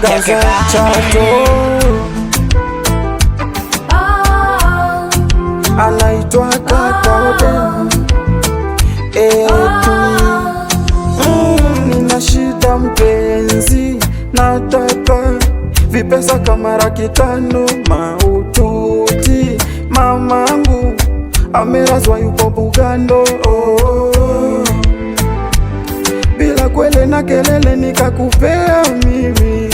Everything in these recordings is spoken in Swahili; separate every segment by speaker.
Speaker 1: Gaza Chato, anaitwa Kaka Odem. Nina shida mpenzi, nataka vipesa kama laki5 maututi. Mamangu amelazwa yupo Bugando, bila kwele na kelele nikakupea mimi,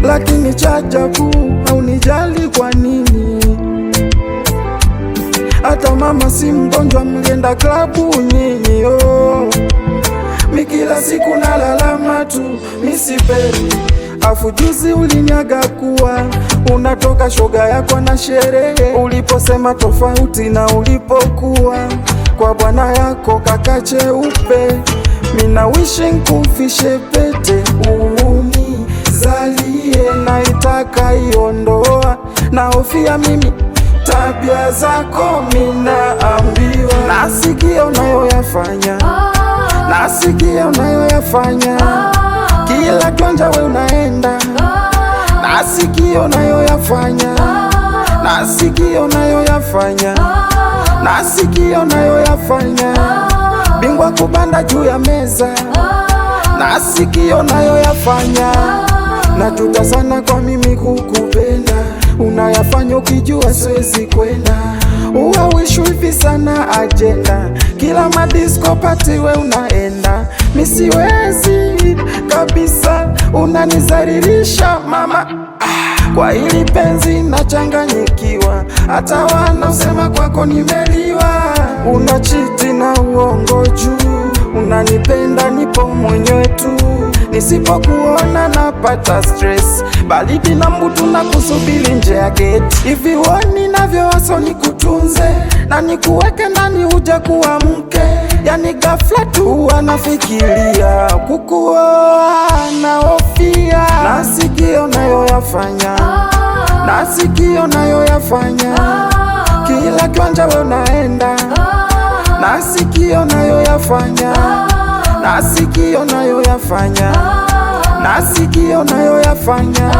Speaker 1: lakini cha ajabu haunijali kwa nini? Hata mama si mgonjwa, mlienda klabu nyinyi. Mi kila siku nalalama tu, mi sipendi. Afu juzi ulinyaga kuwa unatoka shoga yako na sherehe, uliposema tofauti na ulipokuwa kwa bwana yako kaka cheupe. Mina wishi nkufishe pete unizalie, naitaka iondoa na hofia mimi tabia zako minaambiwa. Nasikia unayoyafanya, nasikia unayoyafanya, kila kiwanja we unaenda. Nasikia unayoyafanya, nasikia unayoyafanya, nasikia unayoyafanya, bingwa kubanda juu ya meza. Nasikia unayoyafanya, najuta sana kwa mimi kukupenda. Unayafanya ukijua siwezi kwenda, uwawishu hivi sana agenda, kila madisko pati we unaenda. Mi siwezi kabisa, unanizaririsha mama. Kwa hili penzi nachanganyikiwa, hata wanaosema kwako nimeliwa. Unachiti na uongo juu, unanipenda nipo mwenyewe tu, nisipokuona napata stress, baridi na mbutu na kusubiri nje ya geti. Hivi woni navyowaso nikutunze na nikuweke ndani uje kuwa mke, yani ghafla tu wanafikiria kukuoa na hofia. Nasikia unayoyafanya, nasikia unayoyafanya, kila kiwanja we unaenda. Nasikia unayoyafanya, nasikia unayoyafanya, nasikia unayoyafanya,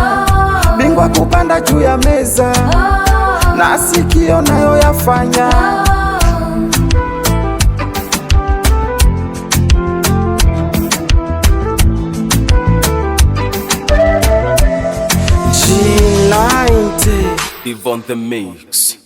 Speaker 1: bingwa kupanda juu ya meza. Nasikia unayoyafanya. G90
Speaker 2: Live on the mix.